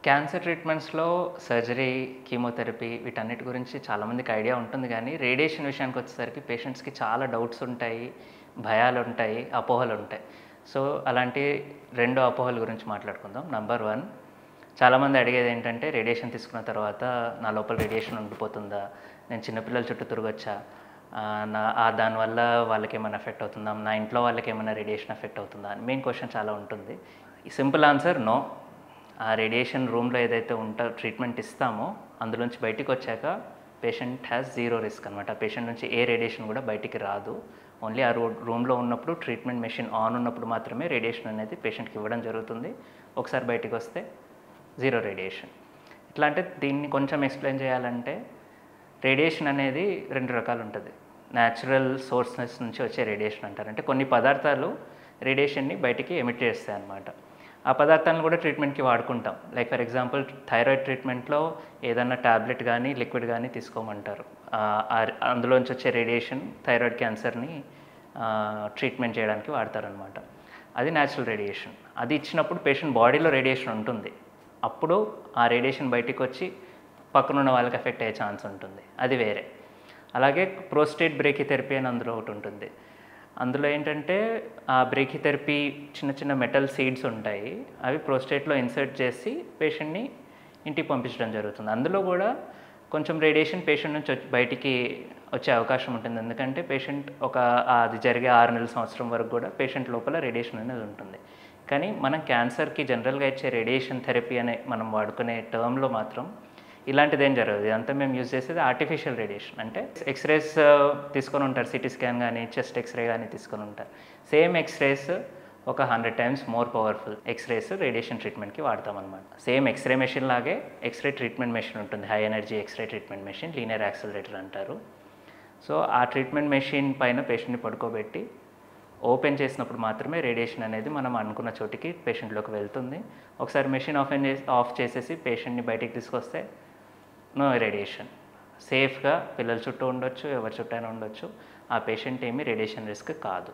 Cancer ట్రీట్మెంట్స్‌లో surgery, chemotherapy వీటన్నిటి గురించి చాలామందికి ఐడియా ఉంటుంది గానీ, రేడియేషన్ విషయానికొచ్చేసరికి పేషెంట్స్‌కి చాలా డౌట్స్ ఉంటాయి, భయాలుంటాయి, అపోహలుంటాయి. సో, అలాంటి 2 అపోహల గురించి మాట్లాడుకుందాం. నంబర్ 1 చాలామంది అడిగేదేంటంటే, రేడియేషన్ తీసుకున్న తర్వాత నా లోపల రేడియేషన్ ఉండిపోతుందా? నేను చిన్న పిల్లల చుట్టూ తిరగొచ్చా? దానివల్ల వాళ్ళకేమైనా ఎఫెక్ట్ అవుతుందా? నా ఇంట్లో వాళ్ళకేమైనా రేడియేషన్ ఎఫెక్ట్ అవుతుందా? అని మెయిన్ క్వెషన్ చాలా ఉంటుంది. Simple answer no. ఆ రేడియేషన్ రూమ్‌లో ఏదైతే ట్రీట్మెంట్ ఇస్తామో, అందులోంచి బయటికొచ్చాక పేషెంట్ హ్యాస్ జీరో రిస్క్ అనమాట. పేషెంట్ నుంచి ఏ రేడియేషన్ కూడా బయటికి రాదు. ఓన్లీ ఆ రూమ్‌లో ఉన్నప్పుడు ట్రీట్మెంట్ మెషిన్ ఆన్ ఉన్నప్పుడు మాత్రమే రేడియేషన్ అనేది పేషెంట్‌కి ఇవ్వడం జరుగుతుంది. ఒకసారి బయటికొస్తే జీరో రేడియేషన్. ఎట్లా అంటే దీన్ని కొంచెం ఎక్స్‌ప్లెయిన్ చేయాలంటే, రేడియేషన్ అనేది 2 రకాలుంటది. న్యాచురల్ సోర్సెస్ నుంచి వచ్చే రేడియేషన్ అంటారు. అంటే కొన్ని పదార్థాలు రేడియేషన్‌ని బయటికి ఎమిట్ చేస్తాయన్నమాట. ఆ పదార్థాలను కూడా ట్రీట్మెంట్‌కి వాడుకుంటాం. లైక్ ఫర్ ఎగ్జాంపుల్ థైరాయిడ్ ట్రీట్మెంట్‌లో ఏదన్నా టాబ్లెట్ గానీ, లిక్విడ్ గానీ తీసుకోమంటారు. అందులోంచి వచ్చే రేడియేషన్ థైరాయిడ్ క్యాన్సర్‌ని ట్రీట్మెంట్ చేయడానికి వాడతారనమాట. అది న్యాచురల్ రేడియేషన్. అది ఇచ్చినప్పుడు పేషెంట్ బాడీలో రేడియేషన్ ఉంటుంది. అప్పుడు ఆ రేడియేషన్ బయటికొచ్చి పక్కనున్న వాళ్ళకి ఎఫెక్ట్ అయ్యే ఛాన్స్ ఉంటుంది. అది వేరే. అలాగే ప్రోస్టేట్ బ్రేకిథెరపీ అని అందులో ఒకటుంటుంది. అందులో ఏంటంటే ఆ బ్రేకిథెరపీ చిన్న చిన్న మెటల్ సీడ్స్ ఉంటాయి. అవి ప్రోస్టేట్‌లో ఇన్సర్ట్ చేసి పేషెంట్‌ని ఇంటికి పంపించడం జరుగుతుంది. అందులో కూడా కొంచెం రేడియేషన్ పేషెంట్ నుంచి బయటికి వచ్చే అవకాశం ఉంటుంది. ఎందుకంటే పేషెంట్ అది జరిగే 6 నెలల, సంవత్సరం వరకు కూడా పేషెంట్ లోపల రేడియేషన్ అనేది ఉంటుంది. కానీ మనం క్యాన్సర్‌కి జనరల్‌గా ఇచ్చే రేడియేషన్ థెరపీ అనే మనం వాడుకునే టర్మ్‌లో మాత్రం ఇలాంటిదేం జరగదు. ఇదంతా మేము యూజ్ చేసేది ఆర్టిఫిషియల్ రేడియేషన్. అంటే ఎక్స్‌రేస్ తీసుకొని ఉంటారు. సిటీ స్కాన్ గానీ, చెస్ట్ ఎక్స్‌రే గానీ తీసుకొని ఉంటారు. సేమ్ ఎక్స్‌రేస్ ఒక 100 times more powerful x rays radiation ట్రీట్మెంట్‌కి వాడతామన్నమాట. సేమ్ ఎక్స్‌రే మెషిన్ లాగే ఎక్స్‌రే ట్రీట్మెంట్ మెషిన్ ఉంటుంది. High energy x ray treatment machine, linear accelerator అంటారు. సో, ఆ ట్రీట్మెంట్ మెషిన్ పైన పేషెంట్‌ని పడుకోబెట్టి ఓపెన్ చేసినప్పుడు మాత్రమే రేడియేషన్ అనేది మనం అనుకున్న చోటికి పేషెంట్‌లోకి వెళ్తుంది. ఒకసారి మెషిన్ ఆఫ్ చేసేసి పేషెంట్‌ని బయటికి తీసుకొస్తే నో రేడియేషన్. సేఫ్‌గా పిల్లల చుట్టూ ఉండొచ్చు, ఎవరి చుట్టూ అయినా ఉండొచ్చు. ఆ పేషెంట్ ఏమీ రేడియేషన్ రిస్క్ కాదు.